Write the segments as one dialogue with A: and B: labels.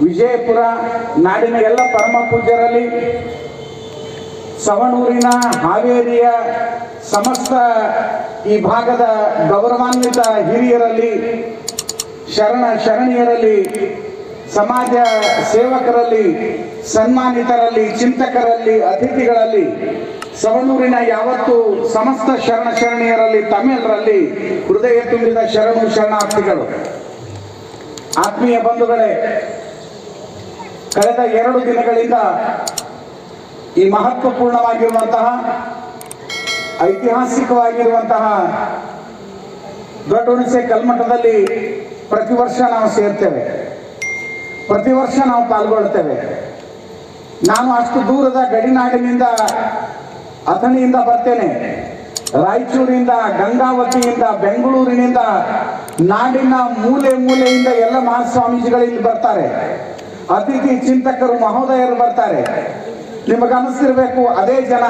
A: ವಿಜಯಪುರ ನಾಡಿನ ಎಲ್ಲ ಪರಮ ಪೂಜ್ಯರಲ್ಲಿ, ಸವಣೂರಿನ ಹಾವೇರಿಯ ಸಮಸ್ತ ಈ ಭಾಗದ ಗೌರವಾನ್ವಿತ ಹಿರಿಯರಲ್ಲಿ, ಶರಣಿಯರಲ್ಲಿ, ಸಮಾಜ ಸೇವಕರಲ್ಲಿ, ಸನ್ಮಾನಿತರಲ್ಲಿ, ಚಿಂತಕರಲ್ಲಿ, ಅತಿಥಿಗಳಲ್ಲಿ, ಸವಣೂರಿನ ಯಾವತ್ತು ಸಮಸ್ತ ಶರಣೀಯರಲ್ಲಿ, ತಮಿಳರಲ್ಲಿ ಹೃದಯ ತುಂಬಿದ ಶರಣಾರ್ಥಿಗಳು. ಆತ್ಮೀಯ ಬಂಧುಗಳೇ, ಕಳೆದ 2 ದಿನಗಳಿಂದ ಈ ಮಹತ್ವಪೂರ್ಣವಾಗಿರುವಂತಹ, ಐತಿಹಾಸಿಕವಾಗಿರುವಂತಹ ದೊಡ್ಡ ಹುಣಸೆ ಕಲ್ಮಠದಲ್ಲಿ ಪ್ರತಿ ವರ್ಷ ನಾವು ಸೇರ್ತೇವೆ, ಪ್ರತಿ ವರ್ಷ ನಾವು ಪಾಲ್ಗೊಳ್ತೇವೆ. ನಾನು ಅಷ್ಟು ದೂರದ ಗಡಿನಾಡಿನಿಂದ, ಅಥಣಿಯಿಂದ ಬರ್ತೇನೆ, ರಾಯಚೂರಿನಿಂದ, ಗಂಗಾವತಿಯಿಂದ, ಬೆಂಗಳೂರಿನಿಂದ, ನಾಡಿನ ಮೂಲೆ ಮೂಲೆಯಿಂದ ಎಲ್ಲ ಮಹಾಸ್ವಾಮೀಜಿಗಳಲ್ಲಿ ಬರ್ತಾರೆ. ಅತಿಥಿ ಚಿಂತಕರು ಮಹೋದಯರು ಬರ್ತಾರೆ. ನಿಮಗನ್ನಿಸ್ತಿರ್ಬೇಕು, ಅದೇ ಜನ,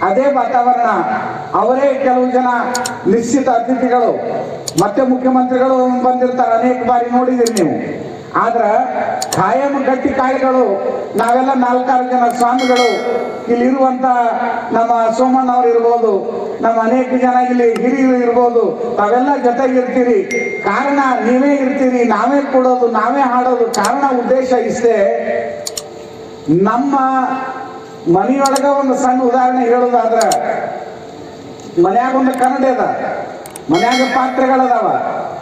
A: ಅದೇ ವಾತಾವರಣ, ಅವರೇ ಕೆಲವು ಜನ ನಿಶ್ಚಿತ ಅತಿಥಿಗಳು, ಮತ್ತೆ ಮುಖ್ಯಮಂತ್ರಿಗಳು ಬಂದಿರ್ತಾರೆ. ಅನೇಕ ಬಾರಿ ನೋಡಿದಿರಿ ನೀವು. ಆದ್ರೆ ಕಾಯಂ ಗಟ್ಟಿ ಕಾಯಿಗಳು ನಾವೆಲ್ಲ 4-6 ಜನ ಸ್ವಾಮಿಗಳು ಇಲ್ಲಿರುವಂತ ನಮ್ಮ ಸೋಮಣ್ಣವ್ರು ಇರ್ಬೋದು, ನಮ್ಮ ಅನೇಕ ಜನ ಇಲ್ಲಿ ಹಿರಿಯರು ಇರ್ಬೋದು, ತಾವೆಲ್ಲ ಜೊತೆಗಿರ್ತೀರಿ. ಕಾರಣ ನೀವೇ ಇರ್ತೀರಿ, ನಾವೇ ಕೊಡೋದು, ನಾವೇ ಹಾಡೋದು. ಕಾರಣ ಉದ್ದೇಶ ಇಷ್ಟೇ. ನಮ್ಮ ಮನೆಯೊಳಗ ಒಂದು ಸಣ್ಣ ಉದಾಹರಣೆ ಹೇಳೋದಾದ್ರ, ಮನ್ಯಾಗ ಒಂದು ಕನ್ನಡಿ ಅದ, ಮನ್ಯಾಗ ಪಾತ್ರೆಗಳದಾವ,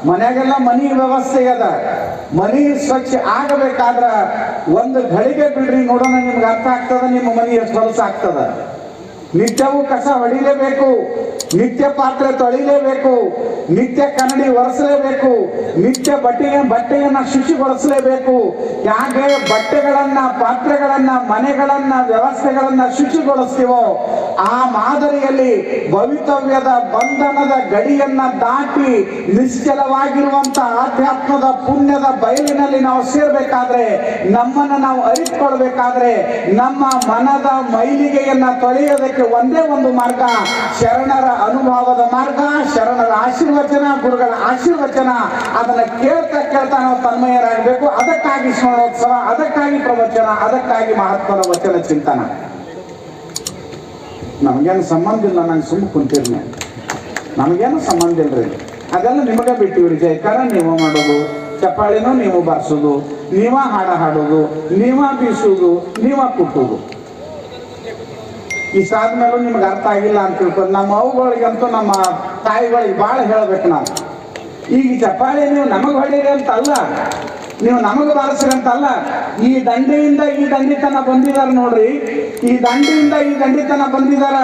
A: ಮನ್ಯಾಗೆಲ್ಲ ಮನಿ ವ್ಯವಸ್ಥೆ ಅದ. ಮನಿ ಸ್ವಚ್ಛ ಆಗಬೇಕಾದ್ರ ಒಂದು ಘಳಿಗೆ ಬಿಡ್ರಿ ನೋಡೋಣ, ನಿಮ್ಗೆ ಅರ್ಥ ಆಗ್ತದ ನಿಮ್ಮ ಮನಿ ಎಷ್ಟು ಹೊಲಸಾಗ್ತದ. ನಿತ್ಯವೂ ಕಸ ಹೊಡಿಲೇಬೇಕು, ನಿತ್ಯ ಪಾತ್ರೆ ತೊಳಿಲೇಬೇಕು, ನಿತ್ಯ ಕನ್ನಡಿ ಒರೆಸಲೇಬೇಕು, ನಿತ್ಯ ಬಟ್ಟೆಯನ್ನ ಶುಚಿಗೊಳಿಸಲೇಬೇಕು. ಯಾಕೆ ಬಟ್ಟೆಗಳನ್ನ, ಪಾತ್ರೆಗಳನ್ನ, ಮನೆಗಳನ್ನ, ವ್ಯವಸ್ಥೆಗಳನ್ನ ಶುಚಿಗೊಳಿಸ್ತೀವೋ ಆ ಮಾದರಿಯಲ್ಲಿ ಭವಿತವ್ಯದ ಬಂಧನದ ಗಡಿಯನ್ನ ದಾಟಿ ನಿಶ್ಚಲವಾಗಿರುವಂತ ಆಧ್ಯಾತ್ಮದ ಪುಣ್ಯದ ಬಯಲಿನಲ್ಲಿ ನಾವು ಸೇರ್ಬೇಕಾದ್ರೆ, ನಮ್ಮನ್ನ ನಾವು ಅರಿತುಕೊಳ್ಬೇಕಾದ್ರೆ, ನಮ್ಮ ಮನದ ಮೈಲಿಗೆಯನ್ನ ತೊಳೆಯೋದಕ್ಕೆ ಒಂದೇ ಒಂದು ಮಾರ್ಗ, ಶರಣರ ಅನುಭವದ ಮಾರ್ಗ, ಶರಣರ ಆಶೀರ್ವಚನ, ಗುರುಗಳ ಆಶೀರ್ವಚನ. ಅದನ್ನ ಕೇಳ್ತಾ ಕೇಳ್ತಾ ನಾವು ತನ್ಮಯರಾಗಬೇಕು. ಅದಕ್ಕಾಗಿ ಸ್ಮರಣೋತ್ಸವ, ಅದಕ್ಕಾಗಿ ಪ್ರವಚನ, ಅದಕ್ಕಾಗಿ ಮಹಾತ್ಮನ ವಚನ ಚಿಂತನ. ನಮಗೇನು ಸಂಬಂಧ ಇಲ್ಲ, ನಂಗೆ ಸುಮ್ಮ ಕುಂತಿರ್ನಿ, ನಮಗೇನು ಸಂಬಂಧ ಇಲ್ರಿ. ಅದೆಲ್ಲ ನಿಮಗೆ ಬಿಟ್ಟಿವ್ರಿ. ಜಯಕಾರ ನೀವು ಮಾಡೋದು, ಚಪ್ಪಾಳಿನೂ ನೀವು ಬಾರಿಸೋದು, ನೀವ ಹಾಡ ಹಾಡೋದು, ನೀವ ಬೀಸೋದು, ನೀವ ಕುಟ್ಟೋದು. ಇಷ್ಟಾದ್ಮೇಲೂ ನಿಮ್ಗೆ ಅರ್ಥ ಆಗಿಲ್ಲ ಅಂತ ತಿಳ್ಕೊಂಡು ನಮ್ಮ ಅವುಗಳಿಗಂತೂ, ನಮ್ಮ ತಾಯಿಗಳಿಗೆ ಭಾಳ ಹೇಳ್ಬೇಕು ನಾನು. ಈಗ ಚಪ್ಪಾಳಿ ನೀವು ನಮಗೆ ಹೊಡೀರಿ ಅಂತ ಅಲ್ಲ, ನೀವು ನಮಗೆ ಬಾರಿಸ್ರಿ ಅಂತ ಅಲ್ಲ. ಈ ದಂಡೆಯಿಂದ ಈ ದಂಡಿತನ ಬಂದಿದ್ದಾರೆ ನೋಡ್ರಿ, ಈ ದಂಡಿಯಿಂದ ಈ ದಂಡಿತನ ಬಂದಿದಾರ.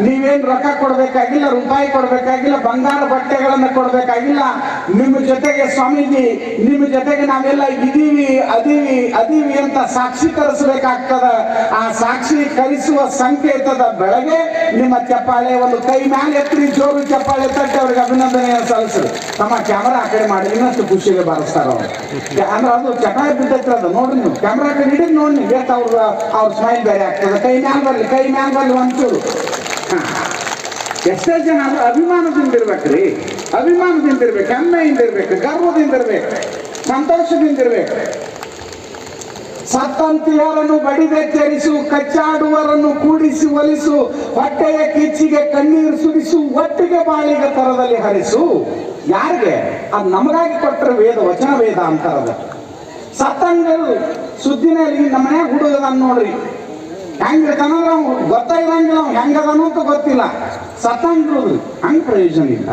A: ನೀವೇನು ರೊಕ್ಕ ಕೊಡ್ಬೇಕಾಗಿಲ್ಲ, ರೂಪಾಯಿ ಕೊಡ್ಬೇಕಾಗಿಲ್ಲ, ಬಂಗಾರ ಬಟ್ಟೆಗಳನ್ನ ಕೊಡ್ಬೇಕಾಗಿಲ್ಲ. ನಿಮ್ಮ ಜೊತೆಗೆ ಸ್ವಾಮೀಜಿ, ನಿಮ್ಮ ಜೊತೆಗೆ ನಾವೆಲ್ಲ ಇದೀವಿ, ಅದೀವಿ ಅಂತ ಸಾಕ್ಷೀಕರಿಸಬೇಕಾಗ್ತದ. ಆ ಸಾಕ್ಷೀಕರಿಸುವ ಸಂಕೇತದ ಬೆಳಗ್ಗೆ ನಿಮ್ಮ ಚಪ್ಪಾಳೆ ಒಂದು ಕೈ ಮ್ಯಾಲೆ ಎತ್ತಿ, ಜೋರು ಚಪ್ಪಾಳೆ ತಟ್ಟಿ ಅವ್ರಿಗೆ ಅಭಿನಂದನೆಯನ್ನು ಸಲ್ಲಿಸ್ರಿ. ತಮ್ಮ ಕ್ಯಾಮರಾ ಆ ಕಡೆ ಮಾಡಿ, ಇನ್ನಷ್ಟು ಖುಷಿಗೆ ಬಾರಿಸ್ತಾರ ಅವ್ರು. ಅಂದ್ರೆ ಅದು ಚಪ್ಪಾಳೆ ಬಿದ್ದೈತ್ರ, ಅದು ನೋಡ್ರಿ ನೀವು ಕ್ಯಾಮ್ರಾ ಕಡೆ ಹಿಡಿದು ನೋಡಿ, ಎಷ್ಟು ಅವ್ರ ಸ್ಮೈಲ್ ಬೇರೆ ಆಗ್ತದೆ. ಕೈ ಮ್ಯಾಲ ಬರ್ಲಿ ಒಂಚೂರು. ಎಷ್ಟೇ ಜನ ಅದು ಅಭಿಮಾನದಿಂದ ಇರ್ಬೇಕ್ರಿ, ಅಭಿಮಾನದಿಂದ ಇರ್ಬೇಕು, ಹೆಮ್ಮೆಯಿಂದ ಇರ್ಬೇಕು, ಗರ್ವದಿಂದ ಇರ್ಬೇಕು, ಸಂತೋಷದಿಂದ ಇರ್ಬೇಕು. ಸತ್ತಂತಿಯರನ್ನು ಬಡಿದೆಚ್ಚರಿಸು, ಕಚ್ಚಾಡುವರನ್ನು ಕೂಡಿಸಿ ಒಲಿಸು, ಹೊಟ್ಟೆಯ ಕಿಚ್ಚಿಗೆ ಕಣ್ಣೀರು ಸುರಿಸು, ಒಟ್ಟಿಗೆ ಬಾಳಿಗೆ ತರದಲ್ಲಿ ಹರಿಸು. ಯಾರಿಗೆ? ಅದು ನಮಗಾಗಿ ಕೊಟ್ಟರೆ ವೇದ, ವಚನ ವೇದ ಅಂತಾರದ. ಸತ್ತಂಗಳು ಸುದ್ದಿನಲ್ಲಿ ನಮ್ಮ ಮನ್ಯಾಗ ಹುಡುಗದ ನೋಡ್ರಿ, ಹೆಂಗಿರ್ತಾನಂದ್ರೆ ಅವ್ನು ಗೊತ್ತಾಗಿರಂಗಿಲ್ಲ, ಅವ್ನು ಹೆಂಗದನು ಅಂತ ಗೊತ್ತಿಲ್ಲ. ಸತ್ತಂಗಿರೋದು ಹಂಗೆ ಪ್ರಯೋಜನ ಇಲ್ಲ.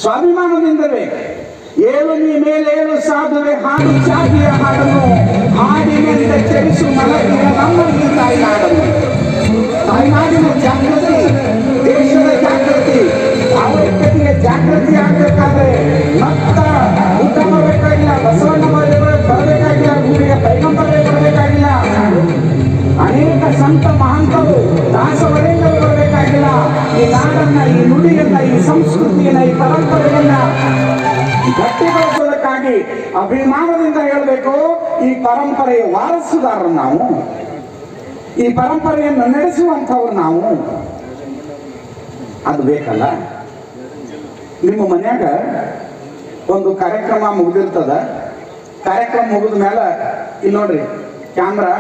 A: ಸ್ವಾಭಿಮಾನದಿಂದವೇ ಏಳು ನೀ ಮೇಲೇಳು ಸಾಧುವೆ, ಹಾಡು ಚಾಗಿಯ ಹಾಡನ್ನು ಹಾಡಿನಿಂದ ಚರಿಸು ಮಲಗಿನ ನಮ್ಮ ಈ ತಾಯ್ನಾಡನ್ನು. ತಾಯ್ನಾಡಿನ ಜಾಗೃತಿ, ದೇಶದ ಜಾಗೃತಿ, ಅವೈಕ್ಯತೆಯ ಜಾಗೃತಿ ಆಗ್ಬೇಕಾದ್ರೆ ಮತ್ತ ಉತ್ತಮ ಬೇಕಾಗಿಲ್ಲ, ಬಸವಣ್ಣ ಬರಬೇಕಾಗಿಲ್ಲ, ಭೂಮಿಗೆ ಪೈಗಂಬರೇ ಬರಬೇಕಾಗಿಲ್ಲ, ಅನೇಕ ಸಂತ ಮಹಾಂತರು, ದಾಸವರೇಂದ್ರ ಬರಬೇಕಾಗಿಲ್ಲ. ಈ ನಾಡನ್ನ, ಈ ನುಡಿಯನ್ನ, ಈ ಸಂಸ್ಕೃತಿಯನ್ನ, ಈ ಪರಂಪರೆಯನ್ನ ಗಟ್ಟಿಗೊಳಿಸೋದಕ್ಕಾಗಿ ಅಭಿಮಾನದಿಂದ ಹೇಳಬೇಕು, ಈ ಪರಂಪರೆಯ ವಾರಸುದಾರರು ನಾವು, ಈ ಪರಂಪರೆಯನ್ನು ನಡೆಸುವಂಥವ್ರು ನಾವು. ಅದು ಬೇಕಲ್ಲ. ನಿಮ್ಮ ಮನ್ಯಾಗ ಒಂದು ಕಾರ್ಯಕ್ರಮ ಮುಗಿದಿರ್ತದ, ಕಾರ್ಯಕ್ರಮ ಮುಗಿದ ಮೇಲೆ ಇಲ್ಲಿ ನೋಡ್ರಿ ಕ್ಯಾಮ್ರಾ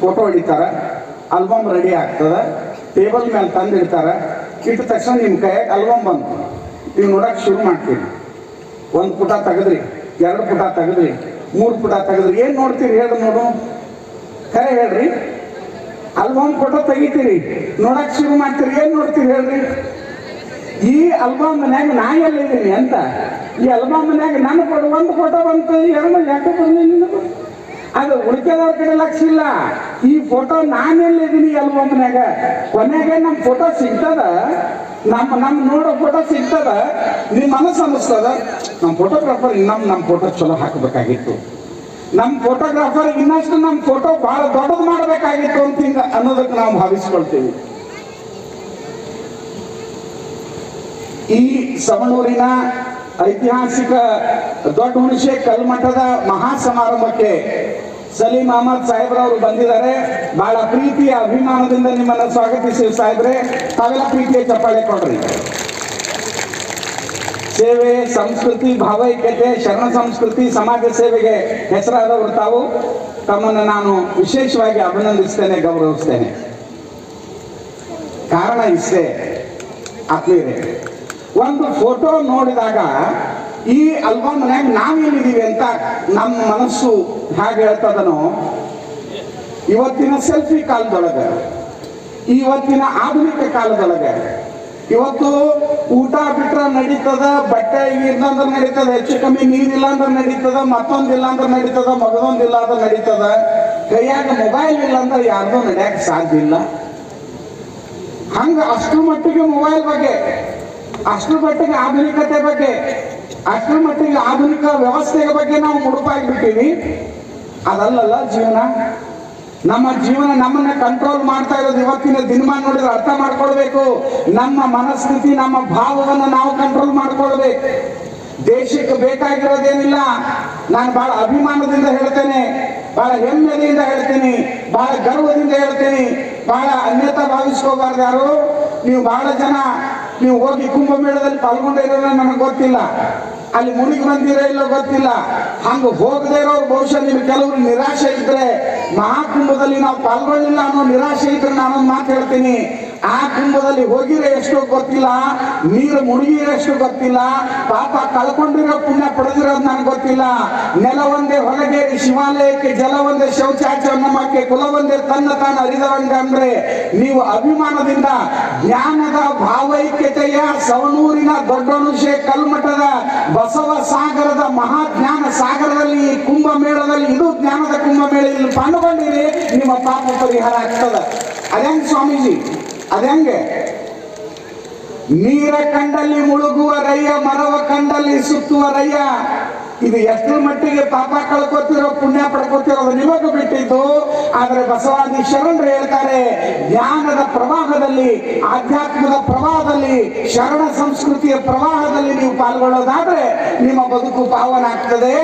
A: ಫೋಟೋ ಹೊಡಿತಾರ, ಆಲ್ಬಮ್ ರೆಡಿ ಆಗ್ತದ, ಟೇಬಲ್ ಮೇಲೆ ತಂದಿಡ್ತಾರ. ಇಟ್ಟ ತಕ್ಷಣ ನಿಮ್ಮ ಕೈಯಾಗ ಆಲ್ಬಮ್ ಬಂತು, ನೀವು ನೋಡಕ್ ಶುರು ಮಾಡ್ತೀರಿ. 1 ಪುಟ ತೆಗೆದ್ರಿ, 2 ಪುಟ ತೆಗೆದ್ರಿ, 3 ಪುಟ ತೆಗೆದ್ರಿ, ಏನ್ ನೋಡ್ತೀರಿ ಹೇಳಿ ನೋಡು, ಕರೆ ಹೇಳ್ರಿ. ಆಲ್ಬಮ್ ಫೋಟೋ ತೆಗಿತೀರಿ, ನೋಡಕ್ ಶುರು ಮಾಡ್ತೀರಿ, ಏನ್ ನೋಡ್ತೀರಿ ಹೇಳ್ರಿ. ಈ ಆಲ್ಬಮ್ ಮನ್ಯಾಗ ನಾ ಎಲ್ಲಿದ್ದೀನಿ ಅಂತ, ಈ ಆಲ್ಬಮ್ ಮನ್ಯಾಗ ನನ್ನ ಫೋಟೋ 1 ಫೋಟೋ ಬಂತು, 2 ಯಾಕೆ ಬಂದಿಲ್ಲ, ಅದು ಉಳಿಕೆದವ್ರ ಕಡೆ ಲಕ್ಷ ಇಲ್ಲ. ಈ ಫೋಟೋ ನಾನೆಲ್ಲಿದ್ದೀನಿ ಆಲ್ಬಮ್ ಮನ್ಯಾಗ. ಕೊನೆಗೆ ನಮ್ಮ ಫೋಟೋ ಸಿಗ್ತದ, ನಮ್ಮ ನೋಡೋ ಫೋಟೋ ಸಿಗ್ತದ, ನಿಮ್ ಮನಸ್ಸು ಅನ್ನಿಸ್ತದ ನಮ್ಮ ಫೋಟೋಗ್ರಾಫರ್ ನಮ್ಮ ಫೋಟೋ ಚಲೋ ಹಾಕಬೇಕಾಗಿತ್ತು, ನಮ್ಮ ಫೋಟೋಗ್ರಾಫರ್ ಇನ್ನಷ್ಟು ನಮ್ಮ ಫೋಟೋ ಬಹಳ ದೊಡ್ಡದು ಮಾಡಬೇಕಾಗಿತ್ತು ಅಂತ ಹಿಂಗ ಅನ್ನೋದಕ್ಕೆ ನಾವು ಭಾವಿಸ್ಕೊಳ್ತೀವಿ. ಈ ಸವಣೂರಿನ ಐತಿಹಾಸಿಕ ದೊಡ್ಡ ಹುಣಸೆ ಕಲ್ಮಠದ ಮಹಾ ಸಮಾರಂಭಕ್ಕೆ ಸಲೀಂ ಅಹಮದ್ ಸಾಹೇಬ್ರವರು ಬಂದಿದ್ದಾರೆ. ಬಹಳ ಪ್ರೀತಿಯ ಅಭಿಮಾನದಿಂದ ನಿಮ್ಮನ್ನ ಸ್ವಾಗತಿಸಿ ಸಾಹೇಬ್ರೆ, ತಾವೆಲ್ಲ ಪ್ರೀತಿಯ ಚಪ್ಪಾಳೆ ಕೊಡ್ರಿ. ಸೇವೆ, ಸಂಸ್ಕೃತಿ, ಭಾವೈಕ್ಯತೆ, ಶರಣ ಸಂಸ್ಕೃತಿ, ಸಮಾಜ ಸೇವೆಗೆ ಹೆಸರಾದವರು ತಾವು. ತಮ್ಮನ್ನು ನಾನು ವಿಶೇಷವಾಗಿ ಅಭಿನಂದಿಸ್ತೇನೆ, ಗೌರವಿಸ್ತೇನೆ. ಕಾರಣ ಇಷ್ಟೇ ಆತ್ಮೀಯರೇ, ಒಂದು ಫೋಟೋ ನೋಡಿದಾಗ ಈ ಆಲ್ಬಮ್ನಾಗ ನಾವೇನಿದ್ದೀವಿ ಅಂತ ನಮ್ಮ ಮನಸ್ಸು ಹೇಗೆ ಹೇಳ್ತದನೋ, ಇವತ್ತಿನ ಸೆಲ್ಫಿ ಕಾಲದೊಳಗೆ, ಇವತ್ತಿನ ಆಧುನಿಕ ಕಾಲದೊಳಗೆ, ಇವತ್ತು ಊಟ ಬಿಟ್ರೆ ನಡೀತದ, ಬಟ್ಟೆ ಇರ್ಲಂದ್ರೆ ನಡೀತದ, ಹೆಚ್ಚು ಕಮ್ಮಿ ನೀರಿಲ್ಲ ಅಂದ್ರೆ ನಡೀತದ, ಮತ್ತೊಂದಿಲ್ಲ ಅಂದ್ರೆ ನಡೀತದ, ಮಗದೊಂದಿಲ್ಲ ಅಂದ್ರೆ ನಡೀತದ, ಕೈಯಾಗ ಮೊಬೈಲ್ ಇಲ್ಲ ಅಂದ್ರೆ ಯಾರ್ದೂ ನಡೆಯಕ್ಕೆ ಸಾಧ್ಯ ಇಲ್ಲ. ಹಂಗ ಅಷ್ಟರ ಮಟ್ಟಿಗೆ ಮೊಬೈಲ್ ಬಗ್ಗೆ, ಅಷ್ಟರ ಮಟ್ಟಿಗೆ ಆಧುನಿಕತೆ ಬಗ್ಗೆ, ಅಷ್ಟರ ಮಟ್ಟಿಗೆ ಆಧುನಿಕ ವ್ಯವಸ್ಥೆಯ ಬಗ್ಗೆ ನಾವು ಮುಡುಪಾಗಿಬಿಟ್ಟಿವಿ. ಅದಲ್ಲಲ್ಲ ಜೀವನ. ನಮ್ಮ ಜೀವನ ನಮ್ಮನ್ನ ಕಂಟ್ರೋಲ್ ಮಾಡ್ತಾ ಇರೋದು ಇವತ್ತಿನ ದಿನಮಾನ ನೋಡಿದ್ರೆ ಅರ್ಥ ಮಾಡ್ಕೊಳ್ಬೇಕು. ನಮ್ಮ ಮನಸ್ಥಿತಿ, ನಮ್ಮ ಭಾವವನ್ನು ನಾವು ಕಂಟ್ರೋಲ್ ಮಾಡ್ಕೊಳ್ಬೇಕು. ದೇಶಕ್ಕೆ ಬೇಕಾಗಿರೋದೇನಿಲ್ಲ. ನಾನು ಬಹಳ ಅಭಿಮಾನದಿಂದ ಹೇಳ್ತೇನೆ, ಬಹಳ ಹೆಮ್ಮೆಯಿಂದ ಹೇಳ್ತೀನಿ, ಬಹಳ ಗರ್ವದಿಂದ ಹೇಳ್ತೀನಿ. ಬಹಳ ಅನ್ಯತಾ ಭಾವಿಸ್ಕೋಬಾರ್ದು ಯಾರು. ನೀವು ಬಹಳ ಜನ ನೀವು ಹೋಗಿ ಕುಂಭಮೇಳದಲ್ಲಿ ಪಾಲ್ಗೊಂಡಿರೋ ನನಗೆ ಗೊತ್ತಿಲ್ಲ, ಅಲ್ಲಿ ಮುಳುಗಿ ಬಂದಿರೋ ಇಲ್ಲೋ ಗೊತ್ತಿಲ್ಲ. ಹಂಗ ಹೋಗದೇ ಇರೋರು ಬಹುಶಃ ನಿಮ್ಗೆ ಕೆಲವರು ನಿರಾಶೆ ಇದ್ರೆ, ಮಹಾಕುಂಭದಲ್ಲಿ ನಾವು ಪಾಲ್ಗೊಳ್ಳಿಲ್ಲ ಅನ್ನೋ ನಿರಾಶೆ ಇದ್ರೆ ನಾನೊಂದು ಮಾತು ಹೇಳ್ತೀನಿ. ಆ ಕುಂಭದಲ್ಲಿ ಹೋಗಿರೋ ಎಷ್ಟೋ ಗೊತ್ತಿಲ್ಲ, ನೀರು ಮುಳುಗಿರೋ ಎಷ್ಟು ಗೊತ್ತಿಲ್ಲ, ಪಾಪ ಕಳ್ಕೊಂಡಿರೋ ಪುಣ್ಯ ಪಡೆದಿರೋದು ನನಗೆ ಗೊತ್ತಿಲ್ಲ. ನೆಲ ಒಂದೇ ಹೊರಗೇರಿ ಶಿವಾಲಯಕ್ಕೆ, ಜಲ ಒಂದೇ ಶೌಚಾಚರಣಕ್ಕೆ, ಕುಲ ಒಂದೇ ತನ್ನ ತಾನು ಅರಿದವಂಗ ಅಂದ್ರೆ ನೀವು ಅಭಿಮಾನದಿಂದ ಜ್ಞಾನದ ಭಾವೈಕ್ಯತೆಯ ಸವಣೂರಿನ ದೊಡ್ಡಣುಷೆ ಕಲ್ಮಠದ ಬಸವ ಸಾಗರದ ಮಹಾಜ್ಞಾನ ಸಾಗರದಲ್ಲಿ ಈ ಕುಂಭಮೇಳದಲ್ಲಿ, ಇದು ಜ್ಞಾನದ ಕುಂಭಮೇಳ, ಇಲ್ಲಿ ಪಾಲ್ಗೊಂಡಿರಿ, ನಿಮ್ಮ ಪಾಪ ಪರಿಹಾರ ಆಗ್ತದ. ಅದೇಂಗ ಸ್ವಾಮೀಜಿ, ಅದಂಗೆ ನೀರ ಕಂಡಲ್ಲಿ ಮುಳುಗುವ ರಯ್ಯ, ಮರವ ಕಂಡಲ್ಲಿ ಸುತ್ತುವ ರಯ್ಯ. ಇದು ಎಷ್ಟರ ಮಟ್ಟಿಗೆ ಪಾಪ ಕಳ್ಕೊತಿರೋ ಪುಣ್ಯ ಪಡ್ಕೊತಿರೋ ನಿಮಗೂ ಬಿಟ್ಟಿದ್ದು. ಆದರೆ ಬಸವಾದಿ ಶರಣರು ಹೇಳ್ತಾರೆ, ಜ್ಞಾನದ ಪ್ರವಾಹದಲ್ಲಿ, ಆಧ್ಯಾತ್ಮದ ಪ್ರವಾಹದಲ್ಲಿ, ಶರಣ ಸಂಸ್ಕೃತಿಯ ಪ್ರವಾಹದಲ್ಲಿ ನೀವು ಪಾಲ್ಗೊಳ್ಳೋದಾದ್ರೆ ನಿಮ್ಮ ಬದುಕು ಪಾವನ ಆಗ್ತದೆ.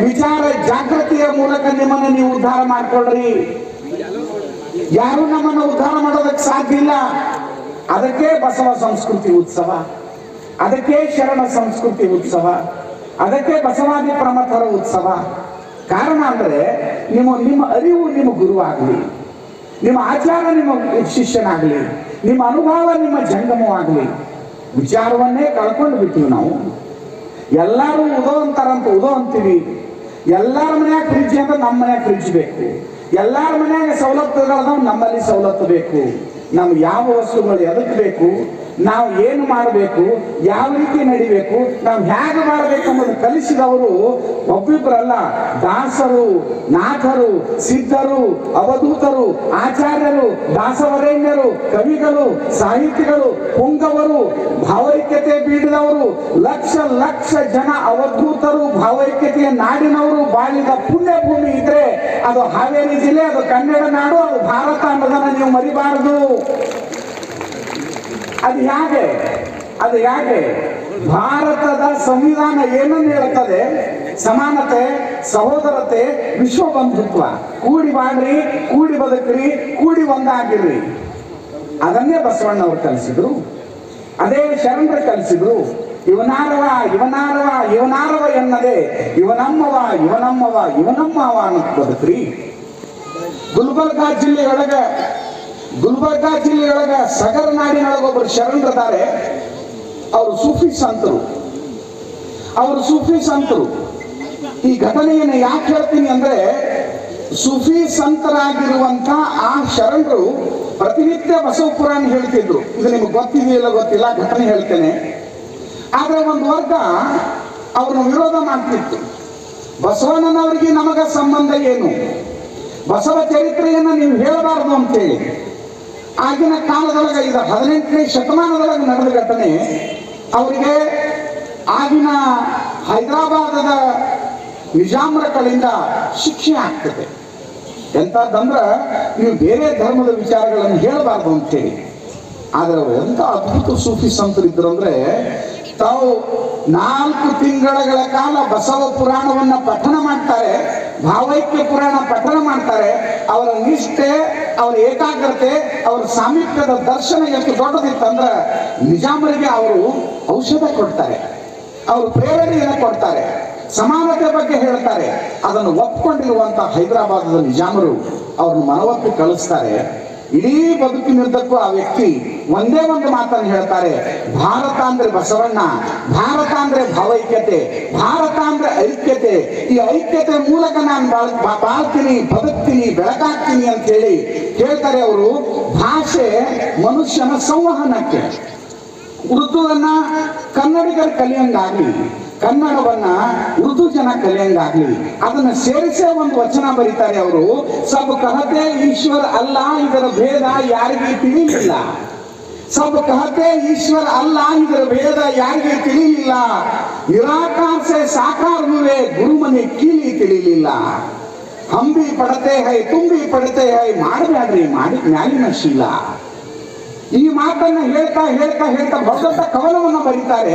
A: ವಿಚಾರ ಜಾಗೃತಿಯ ಮೂಲಕ ನಿಮ್ಮನ್ನು ನೀವು ಉದ್ಧಾರ ಮಾಡ್ಕೊಳ್ರಿ. ಯಾರು ನಮ್ಮನ್ನು ಉದ್ಧಾರ ಮಾಡೋದಕ್ಕೆ ಸಾಧ್ಯ ಇಲ್ಲ. ಅದಕ್ಕೆ ಬಸವ ಸಂಸ್ಕೃತಿ ಉತ್ಸವ, ಅದಕ್ಕೆ ಶರಣ ಸಂಸ್ಕೃತಿ ಉತ್ಸವ, ಅದಕ್ಕೆ ಬಸವಾದಿ ಪ್ರಮಥರ ಉತ್ಸವ. ಕಾರಣ ಅಂದ್ರೆ ನಿಮ್ಮ ಅರಿವು ನಿಮ್ಮ ಗುರುವಾಗಲಿ, ನಿಮ್ಮ ಆಚಾರ ನಿಮ್ಮ ಶಿಷ್ಯನಾಗಲಿ, ನಿಮ್ಮ ಅನುಭವ ನಿಮ್ಮ ಜಂಗಮವಾಗಲಿ. ವಿಚಾರವನ್ನೇ ಕಳ್ಕೊಂಡು ಬಿಟ್ಟಿವಿ ನಾವು. ಎಲ್ಲರೂ ಉದೋ ಅಂತಾರಂತ ಉದೋ ಅಂತೀವಿ. ಎಲ್ಲರ ಮನ್ಯಾಗ ಫ್ರಿಡ್ಜ್ ಅಂತ ನಮ್ಮ ಮನ್ಯಾಗ ಫ್ರಿಡ್ಜ್ ಬೇಕು. ಎಲ್ಲರ ಮನ್ಯಾಗ ಸವಲತ್ತುಗಳದಾವ, ನಮ್ಮಲ್ಲಿ ಸವಲತ್ತು ಬೇಕು. ನಮ್ಗೆ ಯಾವ ವಸ್ತುಗಳು ಎದಕ್ಕೆ ಬೇಕು, ನಾವು ಏನು ಮಾಡಬೇಕು, ಯಾವ ರೀತಿ ನಡಿಬೇಕು, ನಾವು ಹೇಗೆ ಮಾಡಬೇಕು ಅನ್ನೋದು ಕಲಿಸಿದವರು ಒಬ್ಬಿಬ್ಬರಲ್ಲ, ದಾಸರು, ನಾಥರು, ಸಿದ್ಧರು, ಅವಧೂತರು, ಆಚಾರ್ಯರು, ದಾಸವರೇಣ್ಯರು, ಕವಿಗಳು, ಸಾಹಿತಿಗಳು, ಪುಂಗವರು, ಭಾವೈಕ್ಯತೆ ಬೀಡಿದವರು, ಲಕ್ಷ ಲಕ್ಷ ಜನ ಅವಧೂತರು, ಭಾವೈಕ್ಯತೆಯ ನಾಡಿನವರು ಬಾಳಿದ ಪುಣ್ಯ ಭೂಮಿ ಇದ್ರೆ ಅದು ಹಾವೇರಿ ಜಿಲ್ಲೆ, ಅದು ಕನ್ನಡ ನಾಡು, ಅದು ಭಾರತ ಅನ್ನೋದನ್ನ ನೀವು ಮರಿಬಾರದು. ಅದು ಹೇಗೆ ಭಾರತದ ಸಂವಿಧಾನ ಏನನ್ನು ಹೇಳ್ತದೆ, ಸಮಾನತೆ, ಸಹೋದರತೆ, ವಿಶ್ವ ಬಂಧುತ್ವ. ಕೂಡಿ ಬಾಳ್ರಿ, ಕೂಡಿ ಬದುಕ್ರಿ, ಕೂಡಿ ಒಂದಾಗಿರ್ರಿ. ಅದನ್ನೇ ಬಸವಣ್ಣವ್ರು ಕಲಿಸಿದ್ರು, ಅದೇ ಶರಣರು ಕಲಿಸಿದ್ರು. ಇವನಾರವ ಇವನಾರವ ಇವನಾರವ ಎನ್ನದೆ ಇವನಮ್ಮವ ಇವನಮ್ಮವ ಇವನಮ್ಮವ ಅನ್ನೋದು ಬದುಕ್ರಿ. ಗುಲ್ಬರ್ಗಾ ಜಿಲ್ಲೆಯೊಳಗ ಸಗರ ನಾಡಿನೊಳಗೆ ಒಬ್ಬರು ಶರಣರಿದ್ದಾರೆ. ಅವರು ಸೂಫಿ ಸಂತರು. ಈ ಘಟನೆಯನ್ನು ಯಾಕೆ ಹೇಳ್ತೀನಿ ಅಂದ್ರೆ, ಸೂಫಿ ಸಂತರಾಗಿರುವಂತ ಆ ಶರಣರು ಪ್ರತಿನಿತ್ಯ ಬಸವ ಪುರಾಣ ಹೇಳ್ತಿದ್ರು. ಇದು ನಿಮ್ಗೆ ಗೊತ್ತಿದೆಯಲ್ಲ ಗೊತ್ತಿಲ್ಲ, ಘಟನೆ ಹೇಳ್ತೇನೆ. ಆದ್ರೆ ಒಂದು ವರ್ಗ ಅವ್ರನ್ನ ವಿರೋಧ ಮಾಡ್ತಿತ್ತು. ಬಸವಣ್ಣನವರಿಗೆ ನಮಗ ಸಂಬಂಧ ಏನು, ಬಸವ ಚರಿತ್ರೆಯನ್ನು ನೀವು ಹೇಳಬಾರದು ಅಂತೇಳಿ. ಆಗಿನ ಕಾಲದೊಳಗೆ, ಇದು 18ನೇ ಶತಮಾನದೊಳಗೆ ನಡೆದ ಘಟನೆ. ಅವರಿಗೆ ಆಗಿನ ಹೈದರಾಬಾದದ ನಿಜಾಮರ ಕಡೆಯಿಂದ ಶಿಕ್ಷೆ ಆಗ್ತದೆ. ಎಂತಂದ್ರ ನೀವು ಬೇರೆ ಧರ್ಮದ ವಿಚಾರಗಳನ್ನು ಹೇಳಬಾರ್ದು ಅಂತೇಳಿ. ಆದ್ರೆ ಅವರು ಎಂತ ಅದ್ಭುತ ಸೂಫಿ ಸಂತರು ಇದ್ರು ಅಂದ್ರೆ, ತಾವು 4 ತಿಂಗಳ ಕಾಲ ಬಸವ ಪುರಾಣವನ್ನ ಪಠನ ಮಾಡ್ತಾರೆ, ಭಾವೈಕ್ಯ ಪುರಾಣ ಪಠನ ಮಾಡ್ತಾರೆ. ಅವರ ನಿಷ್ಠೆ, ಅವರ ಏಕಾಗ್ರತೆ, ಅವರ ಸಾಮೀಪ್ಯದ ದರ್ಶನ ಎಷ್ಟು ದೊಡ್ಡದಿತ್ತಂದ್ರ, ನಿಜಾಮರಿಗೆ ಅವರು ಔಷಧ ಕೊಡ್ತಾರೆ, ಅವರು ಪ್ರೇರಣೆಯನ್ನು ಕೊಡ್ತಾರೆ, ಸಮಾನತೆ ಬಗ್ಗೆ ಹೇಳ್ತಾರೆ. ಅದನ್ನು ಒಪ್ಕೊಂಡಿರುವಂತ ಹೈದರಾಬಾದದ ನಿಜಾಮರು ಅವ್ರನ್ನ ಮನವೊಪ್ಪಿ ಕಳಿಸ್ತಾರೆ. ಇಡೀ ಬದುಕಿನಿದ್ದಕ್ಕೂ ಆ ವ್ಯಕ್ತಿ ಒಂದೇ ಒಂದು ಮಾತನ್ನು ಹೇಳ್ತಾರೆ, ಭಾರತ ಅಂದ್ರೆ ಬಸವಣ್ಣ, ಭಾರತ ಅಂದ್ರೆ ಭಾವೈಕ್ಯತೆ, ಭಾರತ ಅಂದ್ರೆ ಐಕ್ಯತೆ. ಈ ಐಕ್ಯತೆ ಮೂಲಕ ನಾನು ಬಾಳ್ತೀನಿ, ಬದುಕ್ತೀನಿ, ಬೆಳಕಾಗ್ತೀನಿ ಅಂತ ಹೇಳಿ ಹೇಳ್ತಾರೆ ಅವರು. ಭಾಷೆ ಮನುಷ್ಯನ ಸಂವಹನಕ್ಕೆ. ಉರ್ದುವನ್ನ ಕನ್ನಡಿಗರು ಕಲಿಯಂಗಾಗ್ಲಿ, ಕನ್ನಡವನ್ನ ಉರ್ದು ಜನ ಕಲಿಯಂಗಾಗ್ಲಿ, ಅದನ್ನ ಸೇರಿಸೇ ಒಂದು ವಚನ ಬರೀತಾರೆ ಅವರು. ಸಬ್ ಕಹತೆ ಈಶ್ವರ ಅಲ್ಲ, ಇದರ ಭೇದ ಯಾರಿಗೆ ತಿಳಿಲಿಲ್ಲ. ಸಬ್ ಕಹತೆ ಈಶ್ವರ ಅಲ್ಲ, ಇದರ ಭೇದ ಯಾರಿಗೆ ತಿಳಿಲಿಲ್ಲ. ನಿರಾಕಾರ ಸೆ ಸಾಕಾರ ಹುವೆ, ಗುರುಮನೆ ಕೀಲಿ ತಿಳಿಲಿಲ್ಲ. ಹಂಬಿ ಪಡತೆ ಹೈ ತುಂಬಿ ಪಡತೆ ಹೈ, ಮಾಡಬೇಡ್ರಿ ಮಾಡಿ ಮ್ಯಾಲಿನ ಶೀಲ. ಈ ಮಾತನ್ನ ಹೇಳ್ತಾ ಹೇಳ್ತಾ ಹೇಳ್ತಾ ದೊಡ್ಡ ಕವನವನ್ನ ಬರೀತಾರೆ.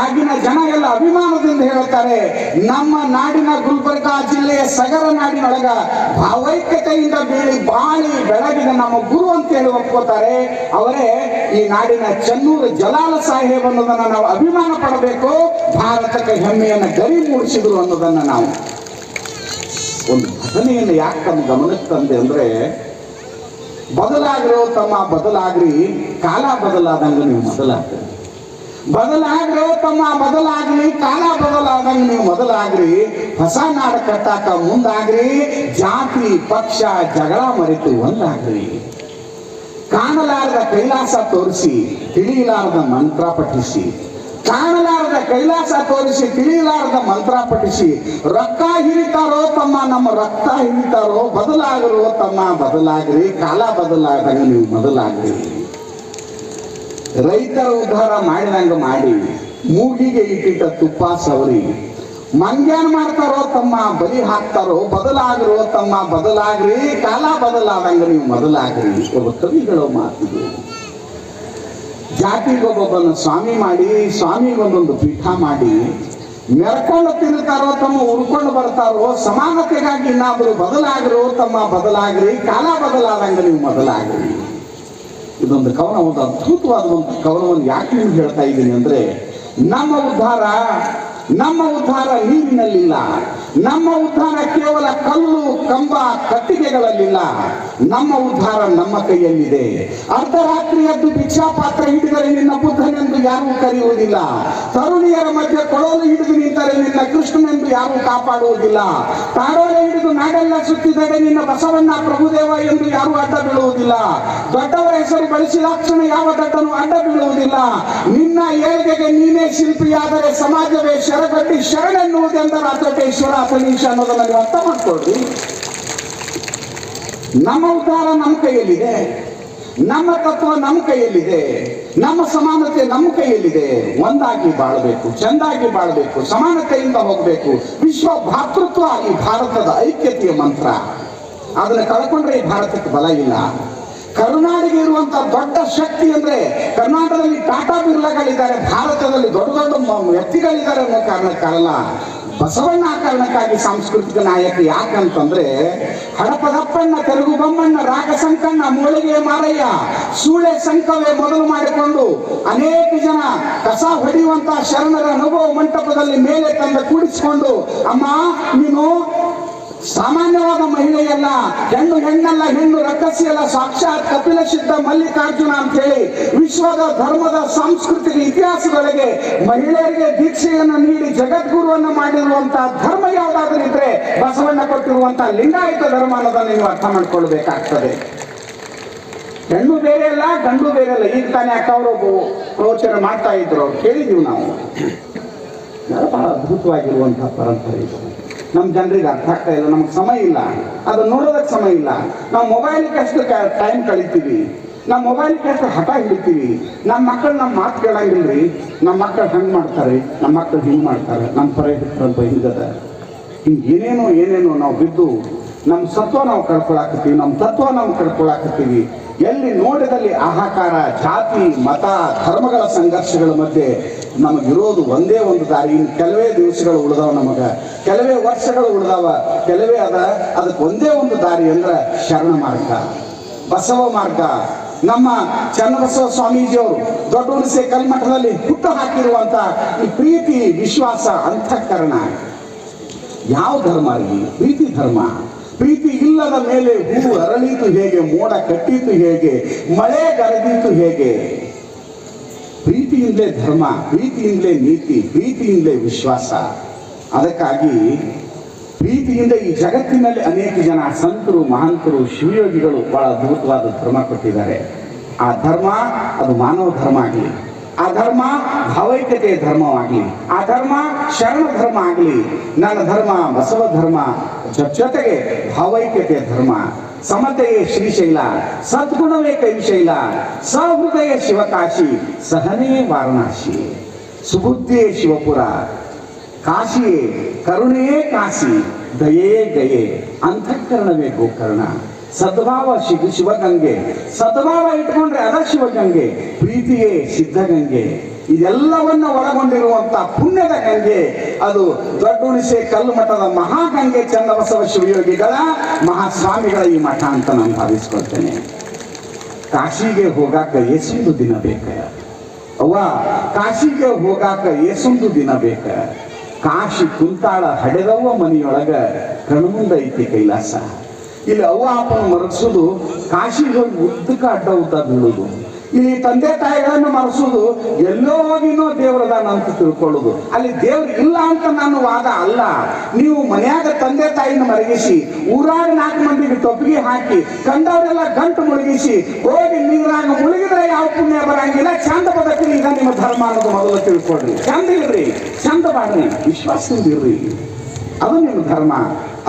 A: ಆಗಿನ ಜನ ಎಲ್ಲ ಅಭಿಮಾನದಿಂದ ಹೇಳ್ತಾರೆ, ನಮ್ಮ ನಾಡಿನ ಗುಲ್ಬರ್ಗಾ ಜಿಲ್ಲೆಯ ಸಗರ ನಾಡಿನೊಳಗ ಭಾವೈಕ್ಯತೆಯಿಂದ ಬಾಳಿ ಬೆಳಗಿದ ನಮ್ಮ ಗುರು ಅಂತ ಹೇಳಿ ಒಪ್ಕೋತಾರೆ. ಅವರೇ ಈ ನಾಡಿನ ಚನ್ನೂರು ಜಲಾಲ ಸಾಹೇಬ್ ಅನ್ನೋದನ್ನ ನಾವು ಅಭಿಮಾನ ಪಡಬೇಕು. ಭಾರತಕ್ಕೆ ಹೆಮ್ಮೆಯನ್ನ ಗರಿ ಮೂಡಿಸಿದ್ರು ಅನ್ನೋದನ್ನ ನಾವು ಒಂದು ಘಟನೆಯನ್ನು ಯಾಕೆ ತಮ್ಮ ಗಮನಕ್ಕೆ ತಂದೆ ಅಂದ್ರೆ, ಬದಲಾಗಿರೋ ತಮ್ಮ ಬದಲಾಗ್ರಿ, ಕಾಲ ಬದಲಾದಂಗ ನೀವು ಮೊದಲಾಗ್ರಿ. ಬದಲಾಗಿರೋ ತಮ್ಮ ಬದಲಾಗ್ರಿ, ಕಾಲ ಬದಲಾದಂಗ ನೀವು ಮೊದಲಾಗ್ರಿ. ಹೊಸ ನಾಡ ಕಟ್ಟಾಕ ಮುಂದಾಗ್ರಿ, ಜಾತಿ ಪಕ್ಷ ಜಗಳ ಮರೆತು ಒಂದಾಗ್ರಿ. ಕಾಣಲಾರದ ಕೈಲಾಸ ತೋರಿಸಿ ತಿಳಿಯಲಾರದ ಮಂತ್ರ ಪಠಿಸಿ, ಕಾಣಲಾರದ ಕೈಲಾಸ ತೋರಿಸಿ ತಿಳಿಯಲಾರದ ಮಂತ್ರ ಪಠಿಸಿ. ರೊಕ್ಕ ಹಿಡಿತಾರೋ ತಮ್ಮ ನಮ್ಮ ರಕ್ತ ಹಿಡಿತಾರೋ, ಬದಲಾಗಿರೋ ತಮ್ಮ ಬದಲಾಗ್ರಿ, ಕಾಲ ಬದಲಾದಂಗ ನೀವು ಮೊದಲಾಗ್ರಿ. ರೈತರ ಉದ್ಧಾರ ಮಾಡಿದಂಗ ಮಾಡಿ, ಮೂಗಿಗೆ ಇಟ್ಟಿಟ್ಟ ತುಪ್ಪ ಸವರಿ. ಮಂಗ್ಯಾನ್ ಮಾಡ್ತಾರೋ ತಮ್ಮ ಬಲಿ ಹಾಕ್ತಾರೋ, ಬದಲಾಗಿರೋ ತಮ್ಮ ಬದಲಾಗ್ರಿ, ಕಾಲ ಬದಲಾದಂಗ ನೀವು ಮೊದಲಾಗ್ರಿ. ಒಬ್ಬ ಕವಿಗಳು ಮಾತಿದ್ರು. ಜಾತಿಗೊಬ್ಬೊಬ್ಬನ ಸ್ವಾಮಿ ಮಾಡಿ, ಸ್ವಾಮಿಗೊಂದೊಂದು ಪೀಠ ಮಾಡಿ, ಮೆರ್ಕೊಂಡು ತಿರುತ್ತಾರೋ ತಮ್ಮ ಉರ್ಕೊಂಡು ಬರ್ತಾರೋ, ಸಮಾನತೆಗಾಗಿ ಇನ್ನಾದರೂ ಬದಲಾಗಿರೋ ತಮ್ಮ ಬದಲಾಗ್ರಿ, ಕಾಲ ಬದಲಾದಂಗ ನೀವು ಮೊದಲಾಗ್ರಿ. ಇದೊಂದು ಕವನ, ಒಂದು ಅದ್ಭುತವಾದ ಒಂದು ಕವನವನ್ನು ಯಾಕೆ ನಿಮ್ಗೆ ಹೇಳ್ತಾ ಇದ್ದೀನಿ ಅಂದ್ರೆ, ನಮ್ಮ ಉದ್ಧಾರ ನೀರಿನಲ್ಲಿಲ್ಲ. ನಮ್ಮ ಉದ್ಧಾರ ಕೇವಲ ಕಲ್ಲು ಕಂಬ ಕಟ್ಟಿಗೆಗಳಲ್ಲಿಲ್ಲ. ನಮ್ಮ ಉದ್ಧಾರ ನಮ್ಮ ಕೈಯಲ್ಲಿದೆ. ಅರ್ಧರಾತ್ರಿ ಎದ್ದು ಭಿಕ್ಷಾ ಪಾತ್ರ ಹಿಡಿದರೆ ನಿನ್ನ ಬುದ್ಧನೆಂದು ಯಾರೂ ಕರೆಯುವುದಿಲ್ಲ. ತರುಣಿಯರ ಮಧ್ಯೆ ಕೊಳಲು ಹಿಡಿದು ನಿಂತರೆ ನಿನ್ನ ಕೃಷ್ಣನೆಂದು ಯಾರೂ ಕಾಪಾಡುವುದಿಲ್ಲ. ತಾಡೋಲೆ ಹಿಡಿದು ನಾಡೆಲ್ಲ ಸುತ್ತಿದರೆ ನಿನ್ನ ಬಸವಣ್ಣ ಪ್ರಭುದೇವ ಎಂದು ಯಾರೂ ಅಡ್ಡ ಬೀಳುವುದಿಲ್ಲ. ದೊಡ್ಡವರ ಹೆಸರು ಬಳಸಿದಾಕ್ಷಣ ಯಾವ ದಡ್ಡನು ಅಡ್ಡ ಬೀಳುವುದಿಲ್ಲ. ನಿನ್ನ ಏಳಿಗೆಗೆ ನೀನೇ ಶಿಲ್ಪಿಯಾದರೆ ಸಮಾಜವೇ ಶರಗಟ್ಟಿ ಶರಣೆನ್ನುವುದೆಂದರೆ ಅತಟೇಶ್ವರ ಅತನೀಶ ಅನ್ನೋದನ್ನ ನೀವು ಅರ್ಥ ಮಾಡ್ಕೊಳ್ರಿ. ನಮ್ಮ ಉದ್ಧಾರ ನಮ್ಮ ಕೈಯಲ್ಲಿದೆ, ನಮ್ಮ ತತ್ವ ನಮ್ಮ ಕೈಯಲ್ಲಿದೆ, ನಮ್ಮ ಸಮಾನತೆ ನಮ್ಮ ಕೈಯಲ್ಲಿದೆ. ಒಂದಾಗಿ ಬಾಳಬೇಕು, ಚಂದಾಗಿ ಬಾಳಬೇಕು, ಸಮಾನತೆಯಿಂದ ಹೋಗಬೇಕು. ವಿಶ್ವ ಭಾತೃತ್ವ ಈ ಭಾರತದ ಐಕ್ಯತೆಯ ಮಂತ್ರ. ಅದನ್ನ ಕಳ್ಕೊಂಡ್ರೆ ಈ ಭಾರತಕ್ಕೆ ಬಲ ಇಲ್ಲ. ಕರುನಾಡಿಗೆ ಇರುವಂತಹ ದೊಡ್ಡ ಶಕ್ತಿ ಅಂದ್ರೆ, ಕರ್ನಾಟಕದಲ್ಲಿ ಟಾಟಾ ಬಿರ್ಲಾಗಳಿದ್ದಾರೆ, ಭಾರತದಲ್ಲಿ ದೊಡ್ಡ ದೊಡ್ಡ ವ್ಯಕ್ತಿಗಳಿದ್ದಾರೆ ಅನ್ನೋ ಕಾರಣಕ್ಕಲ್ಲ. ಬಸವಣ್ಣ ಕಾರಣಕ್ಕಾಗಿ ಸಾಂಸ್ಕೃತಿಕ ನಾಯಕ ಯಾಕಂತಂದ್ರೆ ಹಡಪದಪ್ಪಣ್ಣ ತೆಲುಗು ಬೊಮ್ಮಣ್ಣ ರಾಗ ಸಂಕಣ್ಣ ಮೂಳಿಗೆ ಮಾರಯ್ಯ ಸೂಳೆ ಸಂಕವೇ ಮೊದಲು ಮಾಡಿಕೊಂಡು ಅನೇಕ ಜನ ಕಸ ಹೊಡೆಯುವಂತ ಶರಣರ ಅನುಭವ ಮಂಟಪದಲ್ಲಿ ಮೇಲೆ ತಂದು ಕೂಡಿಸಿಕೊಂಡು ಅಮ್ಮ ನೀನು ಸಾಮಾನ್ಯವಾದ ಮಹಿಳೆಯಲ್ಲ, ಹೆಣ್ಣಲ್ಲ, ಹೆಣ್ಣು ರಕ್ಕಸಿಯಲ್ಲ, ಸಾಕ್ಷಾತ್ ಕಪಿಲ ಸಿದ್ಧ ಮಲ್ಲಿಕಾರ್ಜುನ ಅಂತ ಹೇಳಿ ವಿಶ್ವದ ಧರ್ಮದ ಸಾಂಸ್ಕೃತಿಕ ಇತಿಹಾಸದೊಳಗೆ ಮಹಿಳೆಯರಿಗೆ ದೀಕ್ಷೆಯನ್ನು ನೀಡಿ ಜಗದ್ಗುರುವನ್ನು ಮಾಡಿರುವಂತಹ ಧರ್ಮ ಯಾವುದಾದ್ರೂ ಇದ್ರೆ ಬಸವಣ್ಣ ಕೊಟ್ಟಿರುವಂತಹ ಲಿಂಗಾಯತ ಧರ್ಮ ಅನ್ನೋದನ್ನು ನೀವು ಅರ್ಥ ಮಾಡ್ಕೊಳ್ಬೇಕಾಗ್ತದೆ. ಹೆಣ್ಣು ಬೇರೆ ಅಲ್ಲ, ಗಂಡು ಬೇರೆ ಅಲ್ಲ. ಈಗ ತಾನೇ ಅಕ್ಕ ಅವರು ಪ್ರವಚನ ಮಾಡ್ತಾ ಇದ್ರು, ಅವ್ರು ಕೇಳಿದೀವಿ ನಾವು. ಬಹಳ ಅದ್ಭುತವಾಗಿರುವಂತಹ ಪರಂಪರೆ ಇದು. ನಮ್ಮ ಜನರಿಗೆ ಅರ್ಥ ಆಗ್ತಾ ಇಲ್ಲ, ನಮ್ಗೆ ಸಮಯ ಇಲ್ಲ, ಅದು ನೋಡೋದಕ್ಕೆ ಸಮಯ ಇಲ್ಲ. ನಾವು ಮೊಬೈಲ್ಗೆ ಅಷ್ಟು ಟೈಮ್ ಕಳಿತೀವಿ, ನಾವು ಮೊಬೈಲ್ಗೆ ಅಷ್ಟು ಹಠ ಹಿಡಿತೀವಿ. ನಮ್ಮ ಮಕ್ಕಳು ನಮ್ಮ ಮಾತು ಕೇಳಂಗಿಲ್ರಿ. ನಮ್ಮ ಮಕ್ಕಳು ಹಂಗೆ ಮಾಡ್ತಾರೆ, ನಮ್ಮ ಮಕ್ಕಳು ಹಿಂಗೆ ಮಾಡ್ತಾರೆ, ನಮ್ಮ ಪರ ಹಿಡಿತಾರಂತ ಹಿಂಗದ. ಹಿಂಗೆ ಏನೇನೋ ನಾವು ಬಿದ್ದು ನಮ್ಮ ಸತ್ವ ನಾವು ಕಳ್ಕೊಳಕತ್ತೀವಿ, ನಮ್ಮ ತತ್ವ ನಾವು ಕಳ್ಕೊಳಕತ್ತೀವಿ. ಎಲ್ಲಿ ನೋಡಿದಲ್ಲಿ ಆಹಾಕಾರ, ಜಾತಿ, ಮತ, ಧರ್ಮಗಳ ಸಂಘರ್ಷಗಳ ಮಧ್ಯೆ ನಮಗಿರೋದು ಒಂದೇ ಒಂದು ದಾರಿ. ಇನ್ನು ಕೆಲವೇ ದಿವಸಗಳು ಉಳಿದಾವ, ಕೆಲವೇ ವರ್ಷಗಳು ಉಳಿದಾವ, ಕೆಲವೇ ಅದಕ್ಕೆ ಒಂದೇ ಒಂದು ದಾರಿ ಅಂದ್ರೆ ಶರಣ ಮಾರ್ಗ, ಬಸವ ಮಾರ್ಗ. ನಮ್ಮ ಚನ್ನಬಸವ ಸ್ವಾಮೀಜಿಯವರು ದೊಡ್ಡ ಹುಣಸೆ ಕಲ್ಮಠದಲ್ಲಿ ಹುಟ್ಟು ಹಾಕಿರುವಂತ ಈ ಪ್ರೀತಿ, ವಿಶ್ವಾಸ, ಅಂತಃಕರಣ ಯಾವ ಧರ್ಮ ರೀ? ಪ್ರೀತಿ ಧರ್ಮ. ಪ್ರೀತಿ ಇಲ್ಲದ ಮೇಲೆ ಹೂ ಅರಳಿತು ಹೇಗೆ, ಮೋಡ ಕಟ್ಟಿತು ಹೇಗೆ, ಮಳೆ ಗರದಿತು ಹೇಗೆ? ಪ್ರೀತಿಯಿಂದಲೇ ಧರ್ಮ, ಪ್ರೀತಿಯಿಂದಲೇ ನೀತಿ, ಪ್ರೀತಿಯಿಂದಲೇ ವಿಶ್ವಾಸ. ಅದಕ್ಕಾಗಿ ಪ್ರೀತಿಯಿಂದ ಈ ಜಗತ್ತಿನಲ್ಲಿ ಅನೇಕ ಜನ ಸಂತರು, ಮಹಾಂತರು, ಶಿವಯೋಗಿಗಳು ಬಹಳ ಅದ್ಭುತವಾದ ಧರ್ಮ ಕೊಟ್ಟಿದ್ದಾರೆ. ಆ ಧರ್ಮ ಅದು ಮಾನವ ಧರ್ಮ ಆಗಲಿ, ಆ ಧರ್ಮ ಭಾವೈಕ್ಯತೆಯ ಧರ್ಮವಾಗಲಿ, ಆ ಧರ್ಮ ಶರಣ ಧರ್ಮ ಆಗಲಿ, ನನ್ನ ಧರ್ಮ ಬಸವ ಧರ್ಮ, ಜೊತೆಗೆ ಭಾವೈಕ್ಯತೆಯ ಧರ್ಮ. ಸಮತೆಯೇ ಶ್ರೀಶೈಲ, ಸದ್ಗುಣವೇ ಕೈಶೈಲ, ಸಹೃದಯ ಶಿವಕಾಶಿ, ಸಹನೇ ವಾರಣಾಸಿ, ಸುಬುದ್ಧಿಯೇ ಶಿವಪುರ, ಕಾಶಿಯೇ ಕರುಣೆಯೇ ಕಾಶಿ, ದಯೇ ಗಯೆ, ಅಂತಃಕರಣವೇ ಗೋಕರ್ಣ, ಸದ್ಭಾವ ಶಿವಗಂಗೆ, ಸದ್ಭಾವ ಇಟ್ಕೊಂಡ್ರೆ ಅದ ಶಿವಗಂಗೆ, ಪ್ರೀತಿಯೇ ಸಿದ್ಧಗಂಗೆ. ಇದೆಲ್ಲವನ್ನ ಒಳಗೊಂಡಿರುವಂತ ಪುಣ್ಯದ ಗಂಗೆ ಅದು ದೊಡ್ಡ ಹುಣಸೆ ಕಲ್ಲು ಮಠದ ಮಹಾಗಂಗೆ ಚನ್ನಬಸವ ಶಿವಯೋಗಿಗಳ ಮಹಾಸ್ವಾಮಿಗಳ ಈ ಮಠ ಅಂತ ನಾನು ಭಾವಿಸ್ಕೊಳ್ತೇನೆ. ಕಾಶಿಗೆ ಹೋಗಾಕ ಎಷ್ಟೊಂದು ದಿನ ಬೇಕ ಅವ್ವ, ಕಾಶಿಗೆ ಹೋಗಾಕ ಎಷ್ಟೊಂದು ದಿನ ಬೇಕ. ಕಾಶಿ ಕುಂತಾಳ ಹಡೆದವ್ವ ಮನೆಯೊಳಗ ಕಣ್ಮುಂದ ಐತಿ ಕೈಲಾಸ. ಇಲ್ಲಿ ಅವ್ವ ಅಪ್ಪನ ಮರಗಿಸೋದು, ಕಾಶಿಗೆ ಹೋಗಿ ಉದ್ದಕ್ಕೆ ಅಡ್ಡ ಉದ್ದ ಬೀಳುದು. ಇಲ್ಲಿ ತಂದೆ ತಾಯಿಗಳನ್ನು ಮರೆಸೋದು, ಎಲ್ಲೋ ಹೋಗಿನೋ ದೇವರದಾನ ಅಂತ ತಿಳ್ಕೊಳ್ಳೋದು. ಅಲ್ಲಿ ದೇವ್ರು ಇಲ್ಲ ಅಂತ ನಾನು ವಾದ ಅಲ್ಲ. ನೀವು ಮನ್ಯಾಗ ತಂದೆ ತಾಯಿನ ಮರಗಿಸಿ, ಊರಾಗ 4 ಮಂದಿಗೆ ತೊಪ್ಪಿಗೆ ಹಾಕಿ, ಕಂಡವರೆಲ್ಲ ಗಂಟು ಮುಳುಗಿಸಿ, ಹೋಗಿ ನೀರಾಗ ಮುಳುಗಿದ್ರೆ ಯಾವ ಪುಣ್ಯ ಬರಂಗಿಲ್ಲ. ಚಂದ ಬದುಕಲಿ, ಈಗ ನಿಮ್ಮ ಧರ್ಮ ಅನ್ನೋದು ಮೊದಲು ತಿಳ್ಕೊಡ್ರಿ. ಚಂದ ಇರ್ರಿ, ಚಂದ ಬಾಡ್ರಿ, ವಿಶ್ವಾಸದಿಂದ ಇರ್ರಿ. ಅದು ನಿಮ್ಮ ಧರ್ಮ,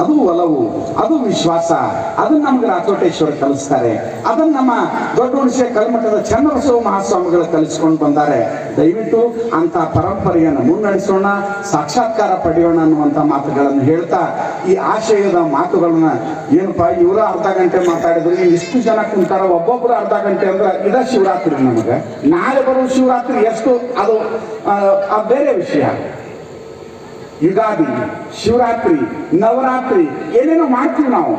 A: ಅದು ಒಲವು, ಅದು ವಿಶ್ವಾಸ. ಅದನ್ನ ನಮ್ಗೆ ರಾಚೋಟೇಶ್ವರ ಕಲಿಸ್ತಾರೆ. ಅದನ್ನ ನಮ್ಮ ದೊಡ್ಡ ಹುಣಸೆ ಕಲ್ಮಠದ ಚನ್ನಬಸವ ಮಹಾಸ್ವಾಮಿಗಳು ಕಲಿಸ್ಕೊಂಡು ಬಂದಾರೆ. ದಯವಿಟ್ಟು ಅಂತ ಪರಂಪರೆಯನ್ನು ಮುನ್ನಡೆಸೋಣ, ಸಾಕ್ಷಾತ್ಕಾರ ಪಡೆಯೋಣ ಅನ್ನುವಂಥ ಮಾತುಗಳನ್ನು ಹೇಳ್ತಾ, ಈ ಆಶಯದ ಮಾತುಗಳನ್ನ ಏನಪ್ಪಾ ಇವರು ಅರ್ಧ ಗಂಟೆ ಮಾತಾಡಿದ್ರು, ಇಷ್ಟು ಜನ ಕುಂತಾರ, ಒಬ್ಬೊಬ್ರು ಅರ್ಧ ಗಂಟೆ ಅಂದ್ರೆ ಇದ ಶಿವರಾತ್ರಿ. ನಮಗೆ ನಾಳೆ ಬರುವ ಶಿವರಾತ್ರಿ ಎಷ್ಟು ಅದು ಬೇರೆ ವಿಷಯ. ಯುಗಾದಿ, ಶಿವರಾತ್ರಿ, ನವರಾತ್ರಿ ಏನೇನೋ ಮಾಡ್ತೀವಿ ನಾವು.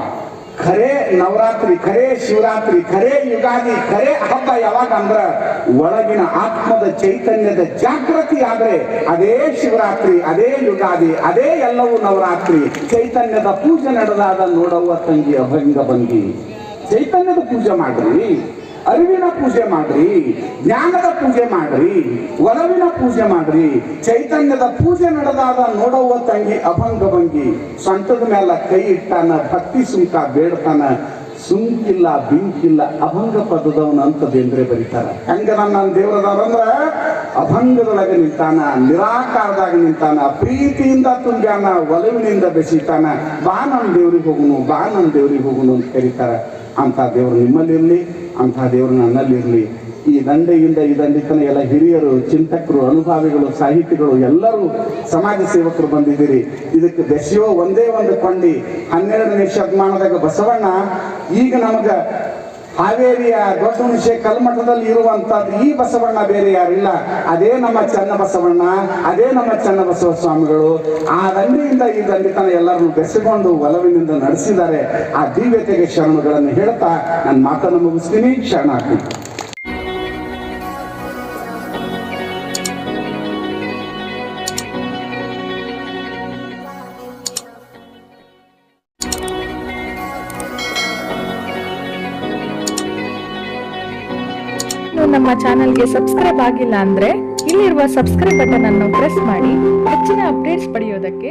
A: ಖರೇ ನವರಾತ್ರಿ, ಖರೇ ಶಿವರಾತ್ರಿ, ಖರೇ ಯುಗಾದಿ, ಖರೇ ಹಬ್ಬ ಯಾವಾಗ ಅಂದ್ರ ಒಳಗಿನ ಆತ್ಮದ ಚೈತನ್ಯದ ಜಾಗೃತಿ ಆದ್ರೆ ಅದೇ ಶಿವರಾತ್ರಿ, ಅದೇ ಯುಗಾದಿ, ಅದೇ ಎಲ್ಲವೂ ನವರಾತ್ರಿ. ಚೈತನ್ಯದ ಪೂಜೆ ನಡೆದಾದ ನೋಡವ್ವ ತಂಗಿ ಅಭಂಗ ಬಂಗಿ. ಚೈತನ್ಯದ ಪೂಜೆ ಮಾಡ್ರಿ, ಅರಿವಿನ ಪೂಜೆ ಮಾಡ್ರಿ, ಜ್ಞಾನದ ಪೂಜೆ ಮಾಡ್ರಿ, ಒಲವಿನ ಪೂಜೆ ಮಾಡ್ರಿ. ಚೈತನ್ಯದ ಪೂಜೆ ನಡೆದಾದ ನೋಡವ್ವ ತಂಗಿ ಅಭಂಗ ಭಂಗಿ. ಸೊಂಟದ ಮೇಲೆ ಕೈ ಇಟ್ಟಾನ, ಭಕ್ತಿ ಸುಂಕ ಬೇಡ್ತಾನ, ಸುಂಕಿಲ್ಲ ಬಿಂಕಿಲ್ಲ ಅಭಂಗ ಪದದವನ ಅಂತ ಬೇಂದ್ರೆ ಬರೀತಾರ. ಹಂಗ ನನ್ನ ದೇವರದವ್ರಂದ್ರ ಅಭಂಗದೊಳಗೆ ನಿಂತಾನ, ನಿರಾಕಾರದಾಗ ನಿಂತಾನ, ಪ್ರೀತಿಯಿಂದ ತುಂಬ್ಯಾನ, ಒಲವಿನಿಂದ ಬೆಸಿತಾನ. ಬಾ ನಮ್ಮ ದೇವ್ರಿಗೆ ಹೋಗುನು, ಬಾ ನಮ್ಮ ದೇವ್ರಿಗೆ ಹೋಗುನು ಅಂತ ಕರೀತಾರ. ಅಂತ ದೇವರು ನಿಮ್ಮಲ್ಲಿರ್ಲಿ, ಅಂಥ ದೇವರು ನನ್ನಲ್ಲಿರಲಿ. ಈ ದಂಡೆಯಿಂದ ಈ ದಂಡಿತನ ಎಲ್ಲ ಹಿರಿಯರು, ಚಿಂತಕರು, ಅನುಭಾವಿಗಳು, ಸಾಹಿತಿಗಳು, ಎಲ್ಲರೂ ಸಮಾಜ ಸೇವಕರು ಬಂದಿದ್ದೀರಿ. ಇದಕ್ಕೆ ಬೆಸೆಯೋ ಒಂದೇ ಒಂದು ಕೊಂಡಿ 12ನೇ ಶತಮಾನದಾಗ ಬಸವಣ್ಣ ಈಗ ನಮಗ ಹಾವೇರಿಯ ದೊಡ್ಡ ಹುಣಸೆ ಕಲ್ಮಠದಲ್ಲಿ ಇರುವಂತದ್ದು ಈ ಬಸವಣ್ಣ ಬೇರೆ ಯಾರಿಲ್ಲ. ಅದೇ ನಮ್ಮ ಚನ್ನಬಸವಣ್ಣ, ಅದೇ ನಮ್ಮ ಚನ್ನಬಸವ ಸ್ವಾಮಿಗಳು. ಆ ದಂಡಿಯಿಂದ ಈ ದಂಡಿತನ ಎಲ್ಲರನ್ನು ಬೆಸೆಕೊಂಡು ಒಲವಿನಿಂದ ನಡೆಸಿದ್ದಾರೆ. ಆ ದಿವ್ಯತೆಗೆ ಶರಣುಗಳನ್ನು ಹೇಳ್ತಾ ನನ್ನ ಮಾತನ್ನು ಮುಗಿಸ್ತೀನಿ. ಶರಣಾರ್ಥಿ.
B: ನಮ್ಮ ಚಾನೆಲ್ಗೆ ಸಬ್ಸ್ಕ್ರೈಬ್ ಆಗಿಲ್ಲ ಅಂದ್ರೆ ಇಲ್ಲಿರುವ ಸಬ್ಸ್ಕ್ರೈಬ್ ಬಟನ್ ಅನ್ನು ಪ್ರೆಸ್ ಮಾಡಿ ಹೆಚ್ಚಿನ ಅಪ್ಡೇಟ್ಸ್ ಪಡೆಯೋದಕ್ಕೆ.